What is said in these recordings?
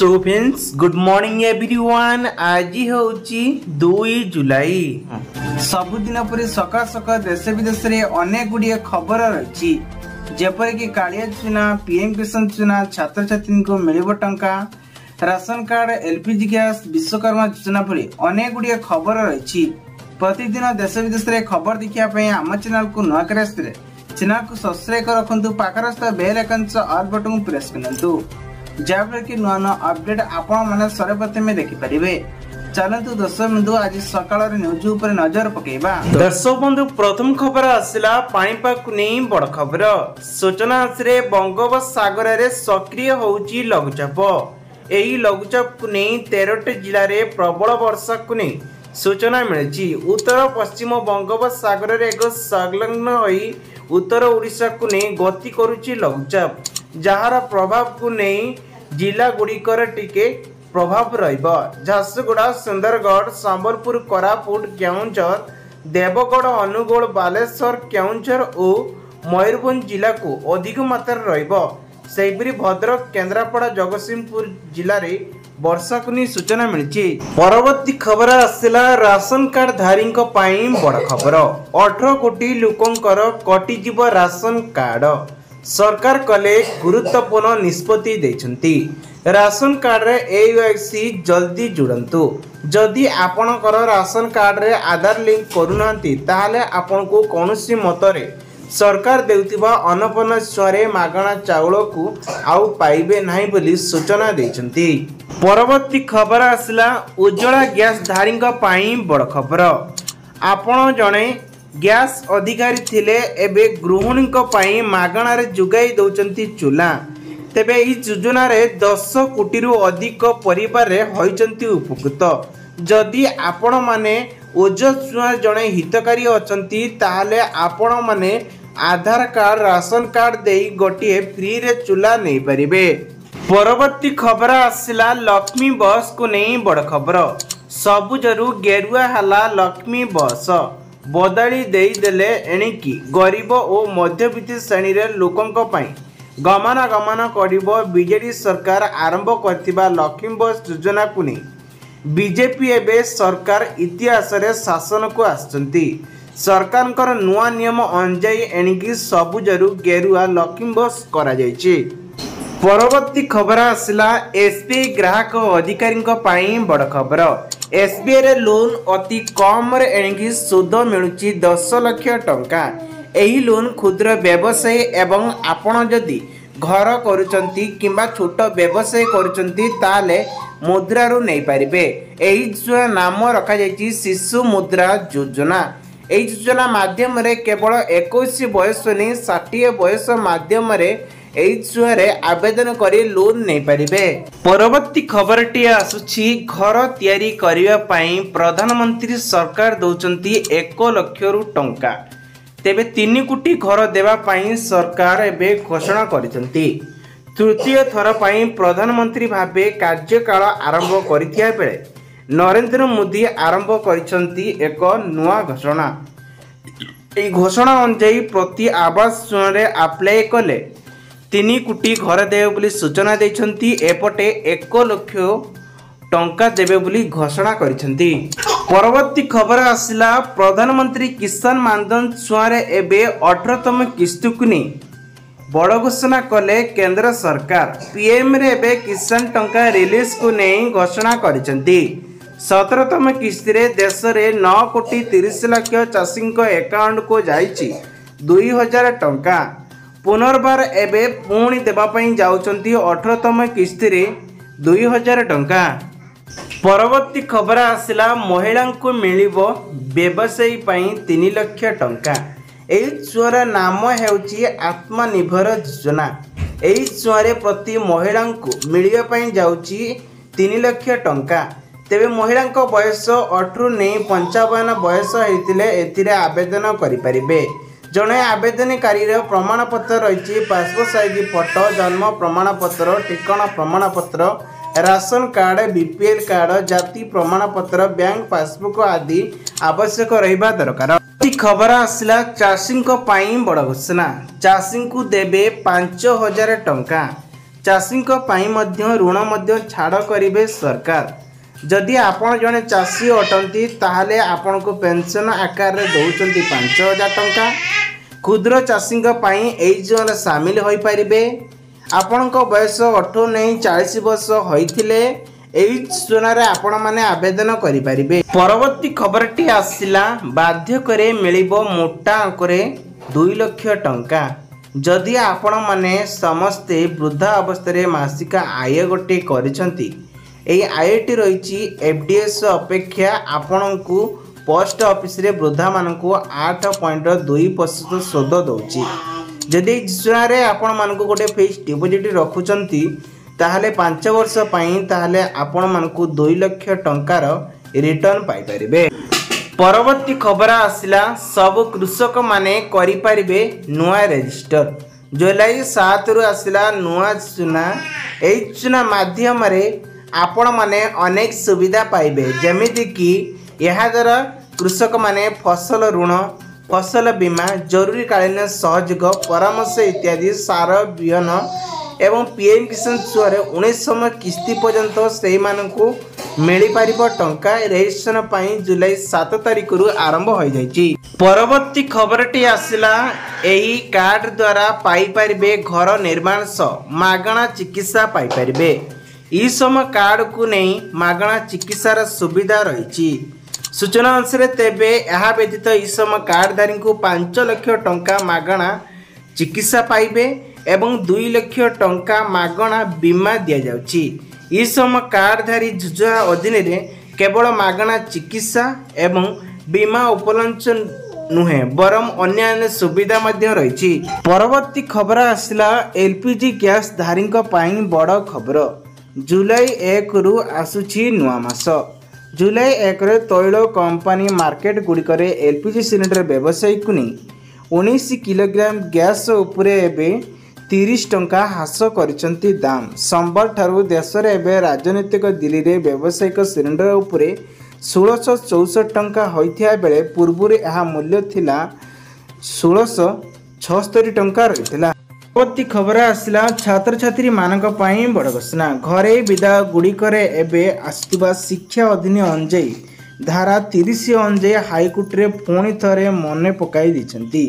So friends good morning everyone. आज होची 2 जुलाई। सबुदिन पर सकाल सकाल देश विदेश में अनेक गुड़िए खबर रही जेपरिक कालिया योजना, पीएम किसान योजना, छात्र छात्री को मिल टंका, ration card, LPG gas, Vishwakarma योजना भली अनेक गुड़िए खबर रही। प्रतिदिन देश विदेश में खबर देखा आम चैनल को नुआ कर चैनल को सब्सक्राइब कर रखु, पाखर बेल आइकन ऑल बटन को प्रेस करूँ जहाँफल कि नुआ नुआ अपडेट आपण मैंने सर्वप्रथम देखिपारे। चलतु दर्शक बंधु आज सकाल न्यूज उपर नजर पकेबा। दर्शक बंधु प्रथम खबर आसला पाणीपाग को नहीं बड़ खबर। सूचना आसरे बंगोपसागर रे सक्रिय होउची लघुचाप। एही लघुचाप को नहीं 13टी जिले में प्रबल वर्षा को नहीं सूचना मिली। उत्तर पश्चिम बंगोपसागर रे एक संलग्न होई उत्तर ओडिशा को नहीं गति करुची लघुचाप, जार प्रभाव को नहीं जिला गुड़िकर टिके प्रभाव रहिबा। झारसुगुड़ा, सुंदरगढ़, संबलपुर, कोरापुट, केउंझर, देवगढ़, अनुगोल, बालेश्वर, केउंझर और मयूरभंज जिला को अधिक मात्रा रहिबा। सेहिपरि भद्रक, केन्द्रापड़ा, जगतसिंहपुर जिले में वर्षा को नहीं सूचना मिली। परवर्ती खबर आसला राशन कार्ड धारी बड़ खबर। 18 कोटी लोकंकर कटिजीव राशन कार्ड। सरकार कले गुरुत्वपूर्ण निष्पत्ति देछंती। राशन कार्ड रे एयूआईसी जल्दी जुड़ंतु। जदि आपणकर राशन कार्ड रे आधार लिंक करूनांती ताहले आपनको कौनसी मतरे सरकार देउतिबा अन्नपूर्णा छुआरे मागणा चाउल को आउ पाइबे नाही बोली सूचना देछंती। परवर्ती खबर आसला उज्ज्वला गैस धारी पाई बड़ खबर। आपण जणे गैस अधिकारी थिले एबे गृहिणी पाई मागणा रे जुगाई दउचंती चूल्हा। तेबे ई योजना रे 10 कोटी रु अधिक परिवार रे होइचंती उपकृत। जदि आपण माने उज्ज्वला जणे हितकारी अचंती ताहले आपण माने आधार कार्ड, राशन कार्ड देई गोटिए फ्री रे चूल्हा नहीं परिबे। परवर्ती खबर आसला लक्ष्मी बस को नहीं बड़ खबर। सबुजरु गेरुआ हला लक्ष्मी बस बदली देले एणिकी गरीब और मध्यवित्त श्रेणी रे लोकंक पई गमनागमन करिबो। बीजेडी सरकार आरंभ करथिबा लक्ष्मी बस योजना को नहीं बीजेपी एबे सरकार इतिहास रे शासन को आछंती। सरकार नुआ नियम अनुजाई एणिकी सबुजरु गेरुआ लक्ष्मी बस करा जायछि। परवर्ती खबर आसला एसबीआई ग्राहक अधिकारी पाई बड़ खबर। एसबीआई रे लोन अति कम रे एणिकी सुध मिलुची 10 लाख टंका। एही लोन क्षुद्र व्यवसायी एवं आपण जदि घर करूचंती किंबा छोट व्यवसाय करूचंती ताले मुद्रा रू नहीं पारिबे। एही योजना नाम रखा जायछि शिशु मुद्रा योजना। एही योजना माध्यम रे केवल 21 बयस नहीं 60 बयस माध्यम रे रे आवेदन करी लोन नहीं पारिबे। परवर्ती खबर टी आसुछि घर तैयारी करिवा पई प्रधानमंत्री सरकार दउचंती 1 लाख रु टंका। तेबे 3 कोटी घर देवा पई सरकार एबे घोषणा करिसंती। तृतीय थर पई प्रधानमंत्री भाबे कार्यकाल आरंभ करिथिया बेले नरेंद्र मोदी आरंभ करिसंती एक नुआ घोषणा। ए घोषणा अनुसार प्रति आवास योजना रे अप्लाई कले 3 कोटी घर देवे बोली सूचना देछंती। एपटे 1 लाख टंका देवे बोली घोषणा करिसंती। परवर्ती खबर आसला प्रधानमंत्री किसान मानधन छुआरे एबे 18तम किस्त को नहीं बड़ घोषणा कले केंद्र सरकार। पीएम रे एबे किसान टंका रिलीज को नहीं घोषणा करिसंती। 17तम किस्त रे देश रे 9 कोटी 30 लाख चाषी अकाउंट को जाइछि 2000 टंका। पुनर्बार एबे पुणी देवा पई जाउचंती 18तम किस्त रे 2000 टंका। परवर्ती खबर आसला महिला को मिलिबो व्यवसायी पई 3 लाख टंका। एही छुआर नाम हेउची आत्मनिर्भर योजना। एही छुआरे प्रति महिला को मिलिबा पई जाउची 3 लाख टंका। तेबे महिला बयस 18 नहीं 55 बयस होइतिले एथिरे आवेदन करि परिबे। जड़े आवेदनकारी प्रमाणपत्र रही पासपोर्ट साइज फोटो, जन्म प्रमाणपत्र, ठिकाना प्रमाणपत्र, राशन कार्ड, बीपीएल कार्ड, जाति प्रमाणपत्र, बैंक पासबुक आदि आवश्यक रहिबा दरकार। खबर आसला चाषी बड़ घोषणा। चाषी को देबे 5000 टंका। चाषीଙ୍କ ପାଇଁ ମଧ୍ୟ ऋण ମଧ୍ୟ ଛାଡ଼ କରିବେ ସରକାର। ଯଦି ଆପଣ ଜଣେ ଚାଷୀ ଅଟନ୍ତି ତାହେଲେ ଆପଣଙ୍କୁ ପେନସନ ଆକାରରେ ଦେଉଛନ୍ତି 5,000 ଟଙ୍କା। କ୍ଷୁଦ୍ର ଚାଷୀଙ୍କ ପାଇଁ ଏହି ଯୋଜନାରେ ସାମିଲ ହୋଇପାରିବେ। ଆପଣଙ୍କ ବୟସ 18-40 ବର୍ଷ ହୋଇଥିଲେ ଏହି ଯୋଜନାରେ ଆପଣମାନେ ଆବେଦନ କରିପାରିବେ। ପରବର୍ତ୍ତୀ ଖବରଟି ଆସିଲା, ବାର୍ଦ୍ଧକ୍ୟରେ ମିଳିବ ମୋଟା ଅଙ୍କରେ 2 ଲକ୍ଷ ଟଙ୍କା। ଯଦି ଆପଣମାନେ ସମସ୍ତେ ବୃଦ୍ଧା ଅବସ୍ଥାରେ ମାସିକ ଆୟ ଗୋଟିଏ କରିଛନ୍ତି, ଏହି ଆୟଟି ରହିଛି FDS ଅପେକ୍ଷା ଆପଣଙ୍କୁ ପୋଷ୍ଟ ଅଫିସରେ ବୃଦ୍ଧାମାନଙ୍କୁ 8.2% ସୁଧ ଦେଉଛି। ଯଦି ଏହି ଯୋଜନାରେ ଆପଣମାନଙ୍କୁ ଗୋଟେ ଫିକ୍ସ ଡିପୋଜିଟ୍ ରଖୁଛନ୍ତି ତାହେଲେ 5 ବର୍ଷ ପାଇଁ, ତାହେଲେ ଆପଣମାନଙ୍କୁ 2 ଲକ୍ଷ ଟଙ୍କାର ରିଟର୍ଣ୍ଣ ପାଇପାରିବେ। ପରବର୍ତ୍ତୀ ଖବର ଆସିଲା, ସବୁ କୃଷକମାନେ କରିପାରିବେ ନୂଆ ରେଜିଷ୍ଟର। ଜୁଲାଇ 7ରୁ ଆସିଲା ନୂଆ ଯୋଜନା। ଏହି ଯୋଜନା ମାଧ୍ୟମରେ ଆପଣମାନେ ଅନେକ ସୁବିଧା ପାଇବେ, ଯେମିତିକି ଏହାଦ୍ୱାରା କୃଷକମାନେ ଫସଲ ଋଣ, ଫସଲ ବୀମା, ଜରୁରୀକାଳୀନ ସହଯୋଗ, ପରାମର୍ଶ ଇତ୍ୟାଦି, ସାର, ବିହନ ଏବଂ PM କିଷାନ ଛୁଆରେ 19ତମ କିସ୍ତି ପର୍ଯ୍ୟନ୍ତ ସେହିମାନଙ୍କୁ ମିଳିପାରିବ ଟଙ୍କା। ରେଜିଷ୍ଟ୍ରେସନ ପାଇଁ ଜୁଲାଇ 7 ତାରିଖରୁ ଆରମ୍ଭ ହୋଇଯାଇଛି। ପରବର୍ତ୍ତୀ ଖବରଟି ଆସିଲା, ଏହି କାର୍ଡ ଦ୍ୱାରା ପାଇପାରିବେ ଘର ନିର୍ମାଣ ସହ ମାଗଣା ଚିକିତ୍ସା ପାଇପାରିବେ। ଇସମ କାର୍ଡକୁ ନେଇ ମାଗଣା ଚିକିତ୍ସାର ସୁବିଧା ରହିଛି। ସୂଚନା ଅନୁସାରେ ତେବେ ଏହା ବ୍ୟତୀତ ଇସମ କାର୍ଡଧାରୀଙ୍କୁ 5 ଲକ୍ଷ ଟଙ୍କା ମାଗଣା ଚିକିତ୍ସା ପାଇବେ ଏବଂ 2 ଲକ୍ଷ ଟଙ୍କା ମାଗଣା ବୀମା ଦିଆଯାଉଛି। ଇସମ କାର୍ଡଧାରୀ ଯୋଜନା ଅଧୀନରେ କେବଳ ମାଗଣା ଚିକିତ୍ସା ଏବଂ ବୀମା ଉପଲବ୍ଧ ନୁହେଁ, ବରଂ ଅନ୍ୟାନ୍ୟ ସୁବିଧା ମଧ୍ୟ ରହିଛି। ପରବର୍ତ୍ତୀ ଖବର ଆସିଲା, LPG ଗ୍ୟାସ୍ ଧାରୀଙ୍କ ପାଇଁ ବଡ଼ ଖବର। ଜୁଲାଇ 1ରୁ ଆସୁଛି ନୂଆ ମାସ। ଜୁଲାଇ 1ରେ ତୈଳ କମ୍ପାନୀ ମାର୍କେଟ ଗୁଡ଼ିକରେ LPG ସିଲିଣ୍ଡର ବ୍ୟବସାୟୀକୁ ନେଇ 19 କିଲୋଗ୍ରାମ ଗ୍ୟାସ୍ ଉପରେ ଏବେ 30 ଟଙ୍କା ହ୍ରାସ କରିଛନ୍ତି ଦାମ। ସୋମବାର ଠାରୁ ଦେଶରେ ଏବେ ରାଜନୈତିକ ଦିଲ୍ଲୀରେ ବ୍ୟବସାୟିକ ସିଲିଣ୍ଡର ଉପରେ 1664 ଟଙ୍କା ହୋଇଥିବା ବେଳେ ପୂର୍ବରୁ ଏହା ମୂଲ୍ୟ ଥିଲା 1676 ଟଙ୍କା ରହିଥିଲା। ପରବର୍ତ୍ତୀ ଖବର ଆସିଲା, ଛାତ୍ରଛାତ୍ରୀମାନଙ୍କ ପାଇଁ ବଡ଼ ଘୋଷଣା। ଘରୋଇ ବିଦ୍ୟାଳୟ ଗୁଡ଼ିକରେ ଏବେ ଆସୁଥିବା ଶିକ୍ଷା ଅଧିନିୟମ ଅନୁଯାୟୀ ଧାରା 30 ଅନୁଯାୟୀ ହାଇକୋର୍ଟରେ ପୁଣି ଥରେ ମନେ ପକାଇ ଦେଇଛନ୍ତି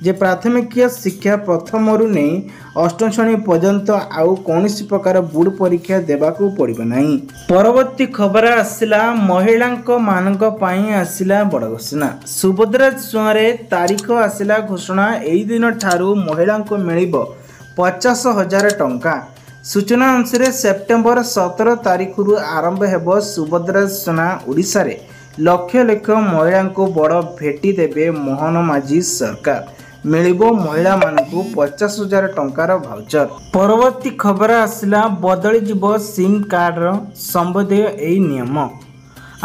ଯେ ପ୍ରାଥମିକ ଶିକ୍ଷା ପ୍ରଥମରୁ ନେଇ 8ମ ଶ୍ରେଣୀ ପର୍ଯ୍ୟନ୍ତ ଆଉ କୌଣସି ପ୍ରକାର ବୋର୍ଡ ପରୀକ୍ଷା ଦେବାକୁ ପଡ଼ିବ ନାହିଁ। ପରବର୍ତ୍ତୀ ଖବର ଆସିଲା, ମହିଳାଙ୍କ ମାନଙ୍କ ପାଇଁ ଆସିଲା ବଡ଼ ଘୋଷଣା। ସୁଭଦ୍ରା ଯୋଜନାରେ ତାରିଖ ଆସିଲା ଘୋଷଣା। ଏହି ଦିନ ଠାରୁ ମହିଳାଙ୍କୁ ମିଳିବ 50,000 ଟଙ୍କା। ସୂଚନା ଅନୁସାରେ ସେପ୍ଟେମ୍ବର 17 ତାରିଖରୁ ଆରମ୍ଭ ହେବ ସୁଭଦ୍ରା ଯୋଜନା। ଓଡ଼ିଶାରେ ଲକ୍ଷ ଲକ୍ଷ ମହିଳାଙ୍କୁ ବଡ଼ ଭେଟି ଦେବେ ମୋହନ ମାଝୀ ସରକାର। ମିଳିବ ମହିଳାମାନଙ୍କୁ 50,000 ଟଙ୍କାର ଭାଉଚର। ପରବର୍ତ୍ତୀ ଖବର ଆସିଲା, ବଦଳିଯିବ ସିମ୍ କାର୍ଡର ସମ୍ବନ୍ଧୀୟ ଏହି ନିୟମ।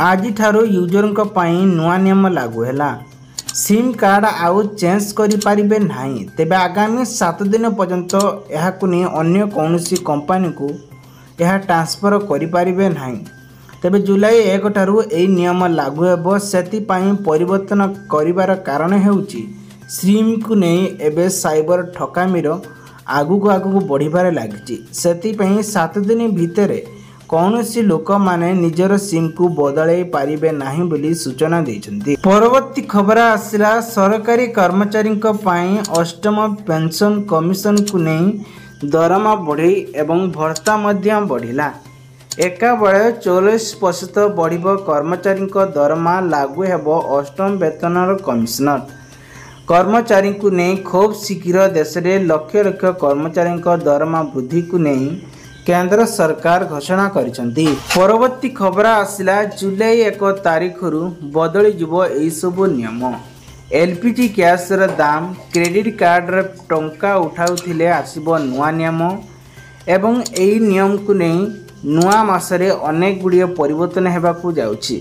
ଆଜିଠାରୁ ୟୁଜରଙ୍କ ପାଇଁ ନୂଆ ନିୟମ ଲାଗୁ ହେଲା। ସିମ୍ କାର୍ଡ ଆଉ ଚେଞ୍ଜ କରିପାରିବେ ନାହିଁ। ତେବେ ଆଗାମୀ 7 ଦିନ ପର୍ଯ୍ୟନ୍ତ ଏହାକୁ ନେଇ ଅନ୍ୟ କୌଣସି କମ୍ପାନୀକୁ ଏହା ଟ୍ରାନ୍ସଫର କରିପାରିବେ ନାହିଁ। ତେବେ ଜୁଲାଇ 1 ଠାରୁ ଏହି ନିୟମ ଲାଗୁ ହେବ। ସେଥିପାଇଁ ପରିବର୍ତ୍ତନ କରିବାର କାରଣ ହେଉଛି ସିମ୍କୁ ନେଇ ଏବେ ସାଇବର ଠକାମିର ଆଗକୁ ବଢ଼ିବାରେ ଲାଗିଛି। ସେଥିପାଇଁ 7 ଦିନ ଭିତରେ କୌଣସି ଲୋକମାନେ ନିଜର ସିମ୍କୁ ବଦଳାଇ ପାରିବେ ନାହିଁ ବୋଲି ସୂଚନା ଦେଇଛନ୍ତି। ପରବର୍ତ୍ତୀ ଖବର ଆସିଲା, ସରକାରୀ କର୍ମଚାରୀଙ୍କ ପାଇଁ 8ମ ପେନ୍ସନ କମିଶନକୁ ନେଇ ଦରମା ବଢ଼େଇ ଏବଂ ଭତ୍ତା ମଧ୍ୟ ବଢ଼ିଲା। ଏକାବେଳେ 44% ବଢ଼ିବ କର୍ମଚାରୀଙ୍କ ଦରମା। ଲାଗୁ ହେବ 8ମ ବେତନର କମିଶନର। କର୍ମଚାରୀଙ୍କୁ ନେଇ ଖୁବ୍ ଶୀଘ୍ର ଦେଶରେ ଲକ୍ଷ ଲକ୍ଷ କର୍ମଚାରୀଙ୍କ ଦରମା ବୃଦ୍ଧିକୁ ନେଇ କେନ୍ଦ୍ର ସରକାର ଘୋଷଣା କରିଛନ୍ତି। ପରବର୍ତ୍ତୀ ଖବର ଆସିଲା, ଜୁଲାଇ 1 ତାରିଖରୁ ବଦଳିଯିବ ଏହିସବୁ ନିୟମ। LPG ଗ୍ୟାସର ଦାମ, କ୍ରେଡିଟ୍ କାର୍ଡର ଟଙ୍କା ଉଠାଉଥିଲେ ଆସିବ ନୂଆ ନିୟମ ଏବଂ ଏହି ନିୟମକୁ ନେଇ ନୂଆ ମାସରେ ଅନେକ ଗୁଡ଼ିଏ ପରିବର୍ତ୍ତନ ହେବାକୁ ଯାଉଛି।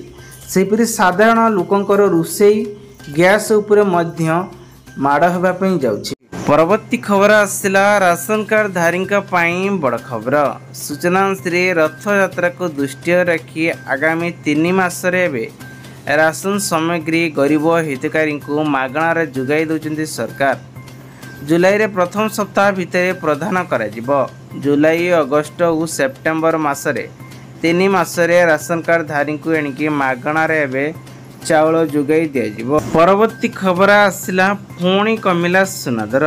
ସେହିପରି ସାଧାରଣ ଲୋକଙ୍କର ରୋଷେଇ ଗ୍ୟାସ୍ ଉପରେ ମଧ୍ୟ ମାଡ଼ ହେବା ପାଇଁ ଯାଉଛି। ପରବର୍ତ୍ତୀ ଖବର ଆସିଲା, ରାସନ କାର୍ଡ ଧାରୀଙ୍କ ପାଇଁ ବଡ଼ ଖବର। ସୂଚନା ଅନୁସାରେ ରଥଯାତ୍ରାକୁ ଦୃଷ୍ଟିରେ ରଖି ଆଗାମୀ 3 ମାସରେ ଏବେ ରାସନ ସାମଗ୍ରୀ ଗରିବ ହିତକାରୀଙ୍କୁ ମାଗଣାରେ ଯୋଗାଇ ଦେଉଛନ୍ତି ସରକାର। जुलाई प्रथम सप्ताह भितर प्रदान करा जुलाई अगस्ट और सेप्टेम्बर मासरे 3 मासरे राशन कार्ड धारी को एणिकी मागणार चाउल जोगाई दिज्व। परवर्ती खबर आसला पुणी कमिला सुना दर।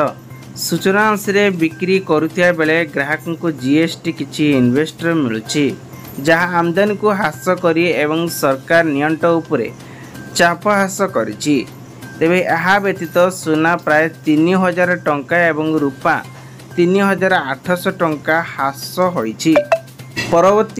सूचना अनुसार बिक्री करुथिया बेले ग्राहक को जीएसटी किछि इन्वेस्टर मिलुछि जहाँ आमदानी को ह्रास करी एवं सरकार नियंट उपरे चाप ह्रास करिछि। तेबे यह व्यतीत सुना प्राय 3000 टंका एवं रूपा 3800 टंका ह्रास होइछि। परवर्ती